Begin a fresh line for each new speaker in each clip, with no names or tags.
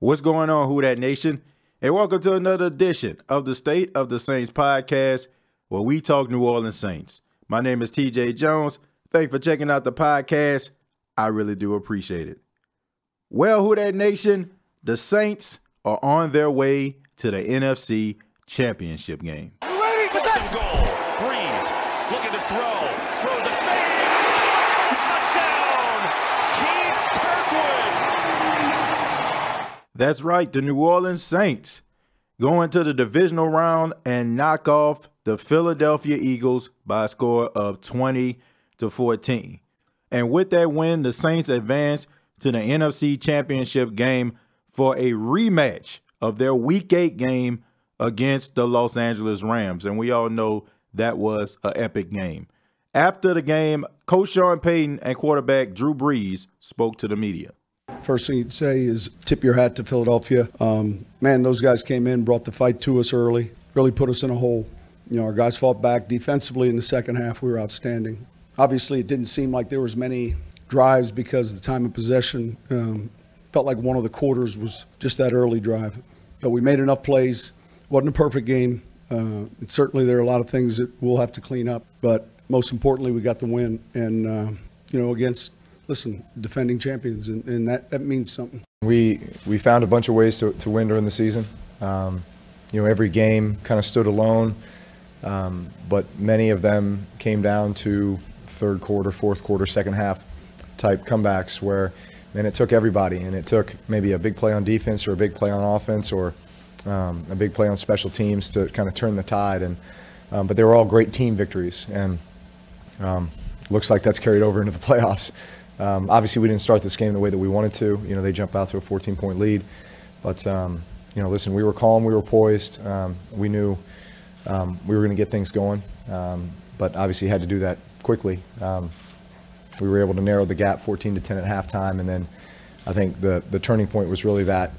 What's going on, Who Dat Nation? And welcome to another edition of the State of the Saints podcast, where we talk New Orleans Saints. My name is TJ Jones. Thanks for checking out the podcast. I really do appreciate it. Well, Who Dat Nation, the Saints are on their way to the NFC Championship game.
Ready for that goal. Brees looking to throw. Throws a fade. Touchdown. Keith Kirkwood.
That's right. The New Orleans Saints going to the divisional round and knock off the Philadelphia Eagles by a score of 20-14. And with that win, the Saints advance to the NFC Championship game for a rematch of their Week 8 game against the Los Angeles Rams. And we all know that was an epic game. After the game, Coach Sean Payton and quarterback Drew Brees spoke to the media.
First thing you'd say is tip your hat to Philadelphia. Man, those guys came in, brought the fight to us early, really put us in a hole. You know, our guys fought back defensively in the second half. We were outstanding. Obviously, it didn't seem like there was many drives because the time of possession felt like one of the quarters was just that early drive. But we made enough plays. Wasn't a perfect game. Certainly there are a lot of things that we'll have to clean up. But most importantly, we got the win. And, against, defending champions. And that means something.
We found a bunch of ways to win during the season. Every game kind of stood alone. But many of them came down to third quarter, fourth quarter, second half type comebacks where, man, it took everybody, and it took maybe a big play on defense or a big play on offense or a big play on special teams to kind of turn the tide. And but they were all great team victories, and looks like that's carried over into the playoffs. Obviously, we didn't start this game the way that we wanted to. They jumped out to a 14-point lead, but listen, we were calm, we were poised, we knew we were going to get things going, but obviously had to do that quickly. We were able to narrow the gap 14-10 at halftime, and then I think the turning point was really that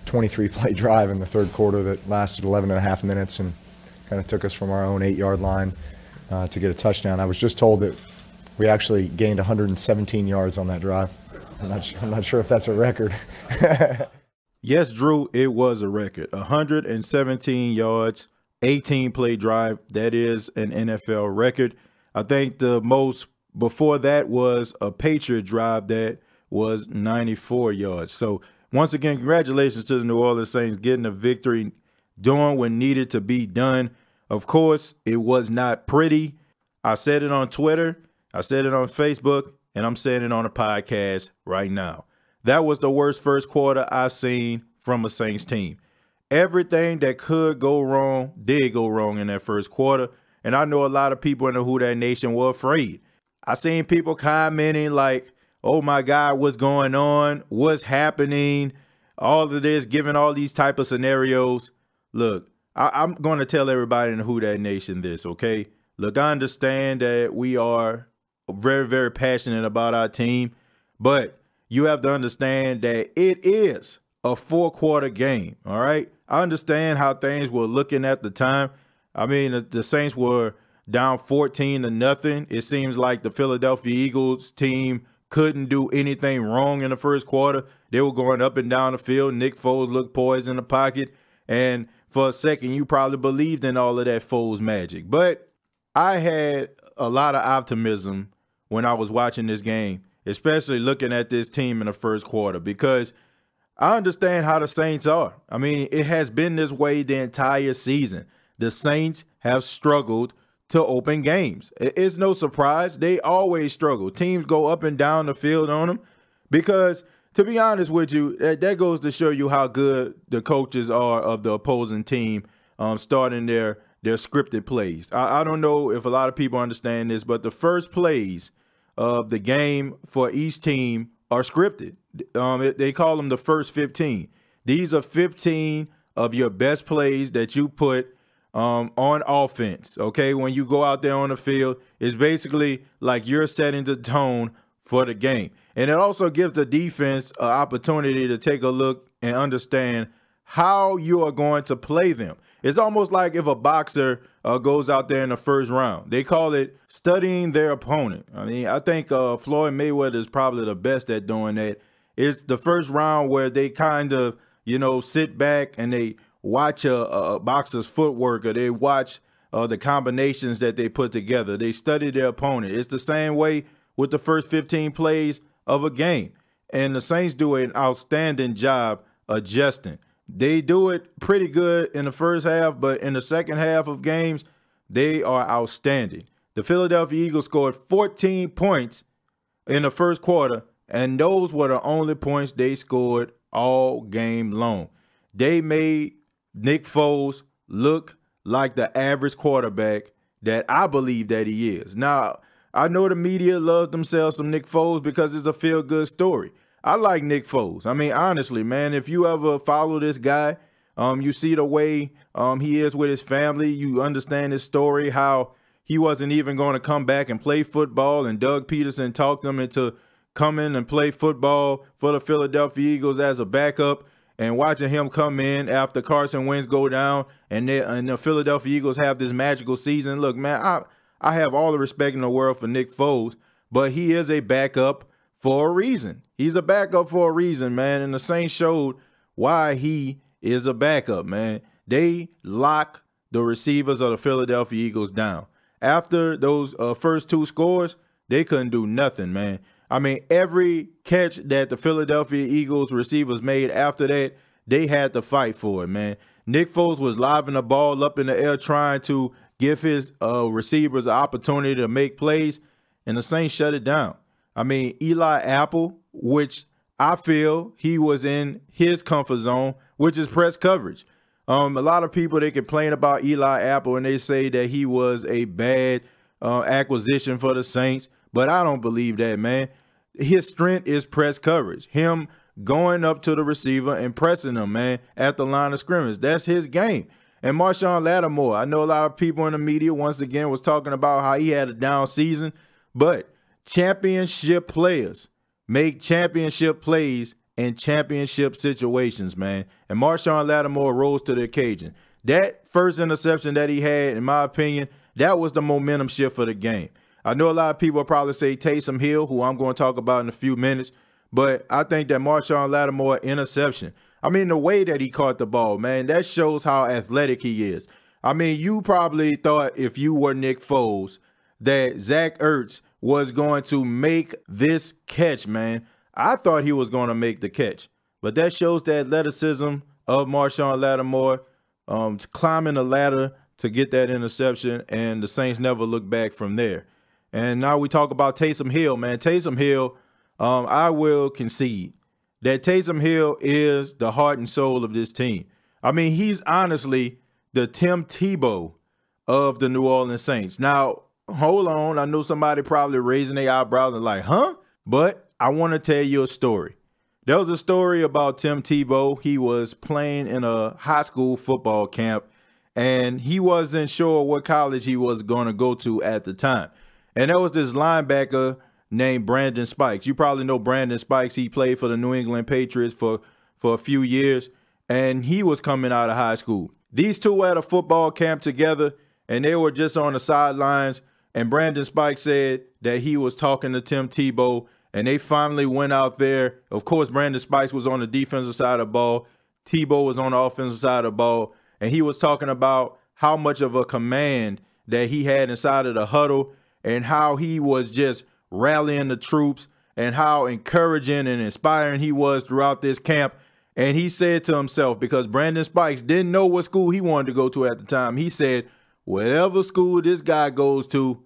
23-play drive in the third quarter that lasted 11 and a half minutes and kind of took us from our own 8-yard line to get a touchdown. I was just told that we actually gained 117 yards on that drive. I'm not sure if that's a record.
Yes, Drew, it was a record. 117 yards, 18-play drive. That is an NFL record. I think the most before that was a Patriot drive that was 94 yards. So once again, congratulations to the New Orleans Saints getting a victory, doing what needed to be done. Of course, it was not pretty. I said it on Twitter, I said it on Facebook, and I'm saying it on the podcast right now. That was the worst first quarter I've seen from a Saints team. Everything that could go wrong did go wrong in that first quarter. And I know a lot of people in the Who Dat Nation were afraid. I seen people commenting like, oh my God, what's going on? What's happening? All of this, giving all these type of scenarios. Look, I'm going to tell everybody in the Who Dat Nation this, okay? Look, I understand that we are very, very passionate about our team, but you have to understand that it is a 4-quarter game, all right? I understand how things were looking at the time. I mean, the Saints were down 14-0. It seems like the Philadelphia Eagles team couldn't do anything wrong in the first quarter. They were going up and down the field. Nick Foles looked poised in the pocket. And for a second, you probably believed in all of that Foles magic. But I had a lot of optimism when I was watching this game, especially looking at this team in the first quarter, because I understand how the Saints are. I mean, it has been this way the entire season. The Saints have struggled to open games. It's no surprise. They always struggle. Teams go up and down the field on them because, to be honest with you, that goes to show you how good the coaches are of the opposing team starting their scripted plays. I don't know if a lot of people understand this, but the first plays of the game for each team are scripted. They call them the first 15. These are 15 of your best plays that you put on offense, okay? When you go out there on the field, it's basically like you're setting the tone for the game. And it also gives the defense an opportunity to take a look and understand how you are going to play them. It's almost like if a boxer goes out there in the first round. They call it studying their opponent. I mean, I think Floyd Mayweather is probably the best at doing that. It's the first round where they kind of, sit back and they watch a boxer's footwork, or they watch the combinations that they put together. They study their opponent. It's the same way with the first 15 plays of a game. And the Saints do an outstanding job adjusting. They do it pretty good in the first half, but in the second half of games, they are outstanding. The Philadelphia Eagles scored 14 points in the first quarter, and those were the only points they scored all game long. They made Nick Foles look like the average quarterback that I believe that he is. Now, I know the media loves themselves some Nick Foles because it's a feel-good story. I like Nick Foles. I mean, honestly, man, if you ever follow this guy, you see the way he is with his family. You understand his story, how he wasn't even going to come back and play football, and Doug Peterson talked him into coming and play football for the Philadelphia Eagles as a backup, and watching him come in after Carson Wentz go down and the Philadelphia Eagles have this magical season. Look, man, I have all the respect in the world for Nick Foles, but he is a backup for a reason. He's a backup for a reason, man, and the Saints showed why he is a backup, man. They lock the receivers of the Philadelphia Eagles down. After those first two scores, they couldn't do nothing, man. I mean, every catch that the Philadelphia Eagles receivers made after that, they had to fight for it, man. Nick Foles was lobbing the ball up in the air trying to give his receivers an opportunity to make plays, and the Saints shut it down. I mean, Eli Apple, which I feel he was in his comfort zone, which is press coverage. A lot of people, they complain about Eli Apple and they say that he was a bad acquisition for the Saints, but I don't believe that, man. His strength is press coverage. Him going up to the receiver and pressing him, man, at the line of scrimmage. That's his game. And Marshawn Lattimore, I know a lot of people in the media, once again, was talking about how he had a down season, but championship players make championship plays in championship situations, man. And Marshawn Lattimore rose to the occasion. That first interception that he had, in my opinion, that was the momentum shift for the game. I know a lot of people will probably say Taysom Hill, who I'm going to talk about in a few minutes, but I think that Marshawn Lattimore interception, I mean, the way that he caught the ball, man, that shows how athletic he is. I mean, you probably thought if you were Nick Foles that Zach Ertz was going to make this catch, man. I thought he was going to make the catch, but that shows the athleticism of Marshawn Lattimore, climbing the ladder to get that interception, and the Saints never looked back from there. And now we talk about Taysom Hill, man. Taysom Hill, I will concede that Taysom Hill is the heart and soul of this team. I mean, he's honestly the Tim Tebow of the New Orleans Saints. Now, hold on. I know somebody probably raising their eyebrows and like, huh? But I want to tell you a story. There was a story about Tim Tebow. He was playing in a high school football camp, and he wasn't sure what college he was going to go to at the time. And there was this linebacker named Brandon Spikes. You probably know Brandon Spikes. He played for the New England Patriots for a few years, and he was coming out of high school. These two were at a football camp together, and they were just on the sidelines, and Brandon Spikes said that he was talking to Tim Tebow, and they finally went out there. Of course, Brandon Spikes was on the defensive side of the ball. Tebow was on the offensive side of the ball, and he was talking about how much of a command that he had inside of the huddle, and how he was just rallying the troops, and how encouraging and inspiring he was throughout this camp. And he said to himself, because Brandon Spikes didn't know what school he wanted to go to at the time, he said, whatever school this guy goes to,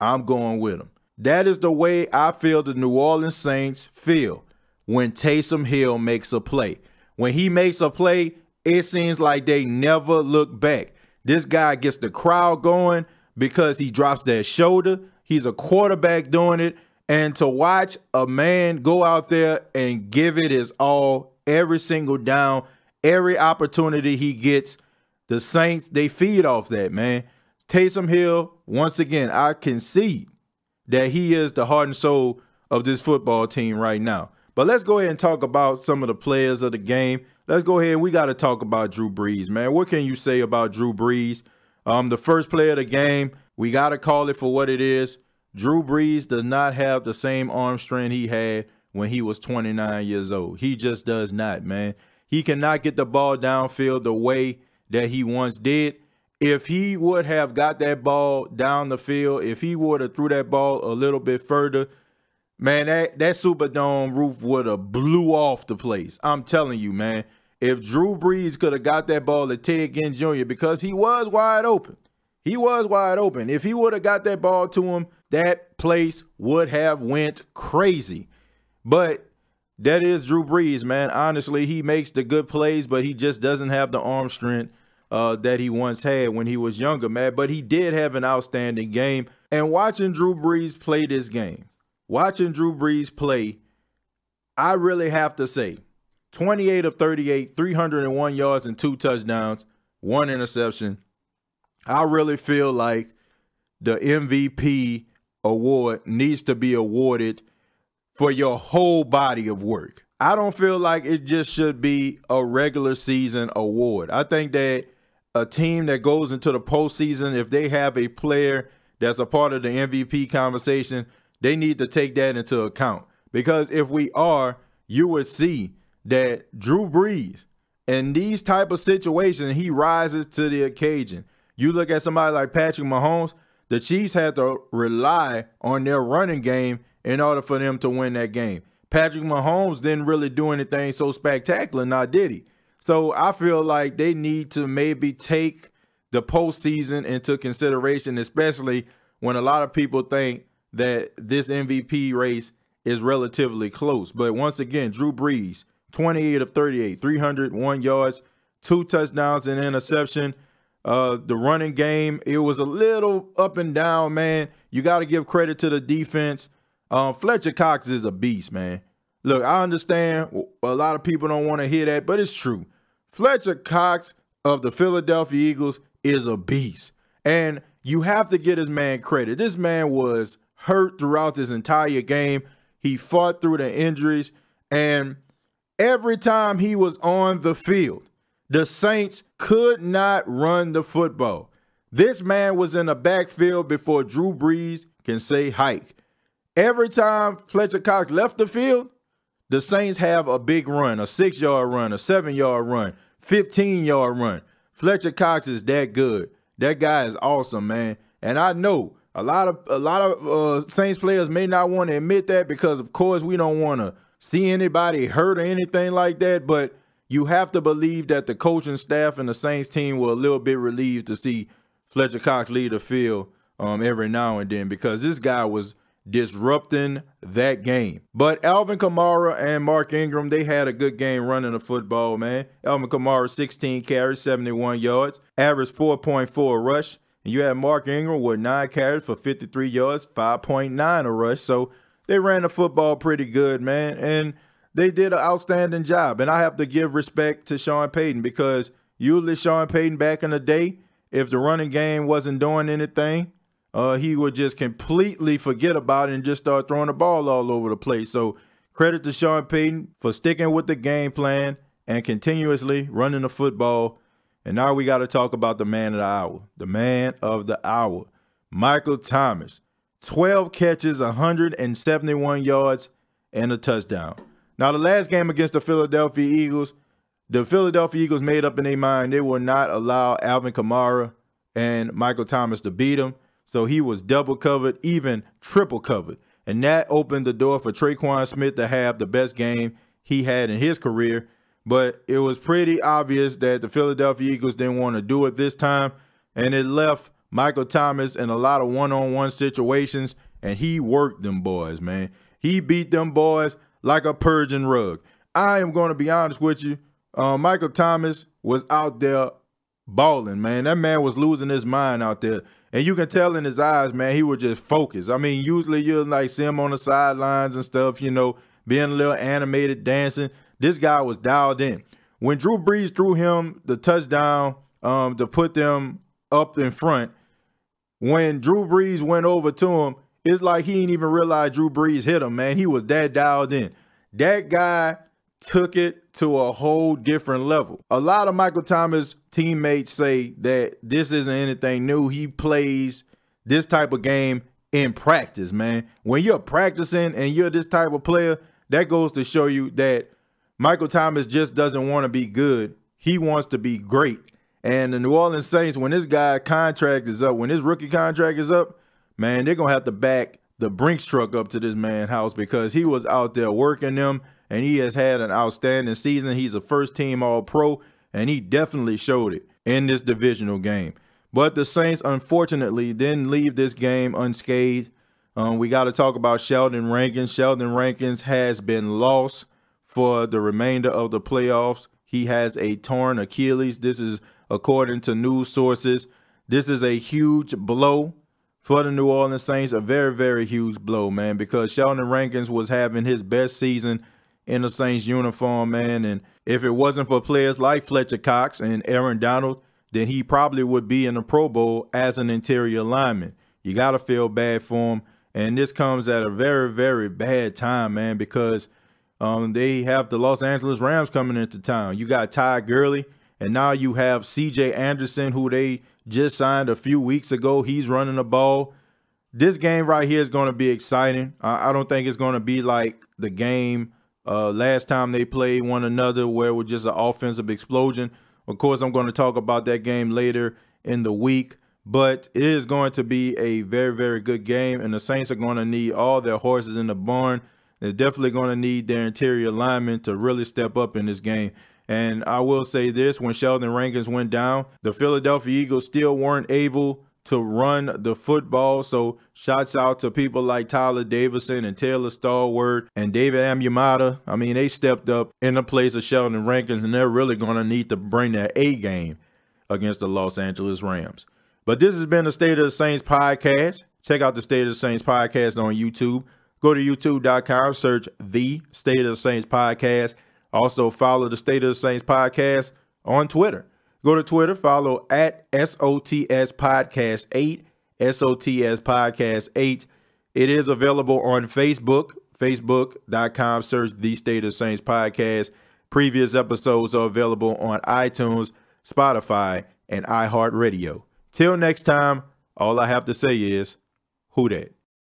I'm going with him. That is the way I feel the New Orleans Saints feel when Taysom Hill makes a play. When he makes a play, it seems like they never look back. This guy gets the crowd going because he drops that shoulder. He's a quarterback doing it. And to watch a man go out there and give it his all every single down, every opportunity he gets, the Saints, they feed off that, man. Taysom Hill, once again, I concede that he is the heart and soul of this football team right now. But let's go ahead and talk about some of the players of the game. Let's go ahead. We got to talk about Drew Brees, man. What can you say about Drew Brees? The first player of the game, we got to call it for what it is. Drew Brees does not have the same arm strength he had when he was 29 years old. He just does not, man. He cannot get the ball downfield the way that he once did. If he would have got that ball down the field, if he would have threw that ball a little bit further, man, that Superdome roof would have blew off the place. I'm telling you, man. If Drew Brees could have got that ball to Ted Ginn Jr., because he was wide open. He was wide open. If he would have got that ball to him, that place would have went crazy. But that is Drew Brees, man. Honestly, he makes the good plays, but he just doesn't have the arm strength that he once had when he was younger, man. But he did have an outstanding game. And watching Drew Brees play this game, watching Drew Brees play, I really have to say, 28 of 38, 301 yards and 2 touchdowns, 1 interception. I really feel like the MVP award needs to be awarded for your whole body of work. I don't feel like it just should be a regular season award. I think that a team that goes into the postseason, if they have a player that's a part of the MVP conversation, they need to take that into account. Because if we are, you would see that Drew Brees, in these type of situations, he rises to the occasion. You look at somebody like Patrick Mahomes, the Chiefs had to rely on their running game in order for them to win that game. Patrick Mahomes didn't really do anything so spectacular, now did he? So I feel like they need to maybe take the postseason into consideration, especially when a lot of people think that this MVP race is relatively close. But once again, Drew Brees, 28 of 38, 301 yards, 2 touchdowns and interception. The running game, it was a little up and down, man. You got to give credit to the defense. Fletcher Cox is a beast, man. Look, I understand a lot of people don't want to hear that, but it's true. Fletcher Cox of the Philadelphia Eagles is a beast. And you have to get his man credit. This man was hurt throughout this entire game. He fought through the injuries. And every time he was on the field, the Saints could not run the football. This man was in the backfield before Drew Brees can say hike. Every time Fletcher Cox left the field, the Saints have a big run, a 6-yard run, a 7-yard run, 15-yard run. Fletcher Cox is that good. That guy is awesome, man. And I know a lot of Saints players may not want to admit that because, of course, we don't want to see anybody hurt or anything like that. But you have to believe that the coaching staff and the Saints team were a little bit relieved to see Fletcher Cox lead the field every now and then, because this guy was disrupting that game. But Alvin Kamara and Mark Ingram, they had a good game running the football, man. Alvin Kamara, 16 carries, 71 yards, averaged 4.4 rush. And you had Mark Ingram with 9 carries for 53 yards, 5.9 a rush. So they ran the football pretty good, man. And they did an outstanding job. And I have to give respect to Sean Payton, because usually Sean Payton back in the day, if the running game wasn't doing anything, he would just completely forget about it and just start throwing the ball all over the place. So credit to Sean Payton for sticking with the game plan and continuously running the football. And now we got to talk about the man of the hour. The man of the hour, Michael Thomas. 12 catches, 171 yards, and a touchdown. Now, the last game against the Philadelphia Eagles made up in their mind they will not allow Alvin Kamara and Michael Thomas to beat him. So he was double covered, even triple covered. And that opened the door for Traquan Smith to have the best game he had in his career. But it was pretty obvious that the Philadelphia Eagles didn't want to do it this time. And it left Michael Thomas in a lot of one-on-one situations. And he worked them boys, man. He beat them boys like a Persian rug. I am going to be honest with you. Michael Thomas was out there balling, man. That man was losing his mind out there. And you can tell in his eyes, man, he was just focused. I mean, usually you'll like see him on the sidelines and stuff, you know, being a little animated, dancing. This guy was dialed in. When Drew Brees threw him the touchdown to put them up in front, when Drew Brees went over to him, it's like he didn't even realize Drew Brees hit him, man. He was that dialed in. That guy took it to a whole different level. A lot of Michael Thomas teammates say that this isn't anything new. He plays this type of game in practice, man. When you're practicing and you're this type of player, that goes to show you that Michael Thomas just doesn't want to be good. He wants to be great. And the New Orleans Saints, when this guy contract is up, when his rookie contract is up, man, they're going to have to back the Brinks truck up to this man's house because he was out there working them, and he has had an outstanding season. He's a first-team All-Pro, and he definitely showed it in this divisional game. But the Saints, unfortunately, didn't leave this game unscathed. We got to talk about Shelton Rankin. Shelton Rankin has been lost for the remainder of the playoffs. He has a torn Achilles. This is according to news sources. This is a huge blow for the New Orleans Saints, a very, very huge blow, man, because Shelton Rankins was having his best season in the Saints uniform, man. And if it wasn't for players like Fletcher Cox and Aaron Donald, then he probably would be in the Pro Bowl as an interior lineman. You got to feel bad for him. And this comes at a very, very bad time, man, because they have the Los Angeles Rams coming into town. You got Ty Gurley, and now you have C.J. Anderson, who they just signed a few weeks ago. He's running the ball. This game right here is going to be exciting. I don't think it's going to be like the game last time they played one another where it was just an offensive explosion. Of course, I'm going to talk about that game later in the week, but it is going to be a very, very good game, and the Saints are going to need all their horses in the barn. They're definitely going to need their interior linemen to really step up in this game. And I will say this, when Shelton Rankins went down, the Philadelphia Eagles still weren't able to run the football. So shouts out to people like Tyler Davison and Taylor Stallworth and David Amumata. I mean, they stepped up in the place of Shelton Rankins, and they're really going to need to bring their A game against the Los Angeles Rams. But this has been the State of the Saints podcast. Check out the State of the Saints podcast on YouTube. Go to youtube.com, search the State of the Saints podcast. Also follow the State of the Saints podcast on Twitter. Go to Twitter, follow at SOTS Podcast 8, SOTS Podcast 8. It is available on Facebook, facebook.com, search the State of the Saints podcast. Previous episodes are available on iTunes, Spotify, and iHeartRadio. Till next time, all I have to say is, who dat?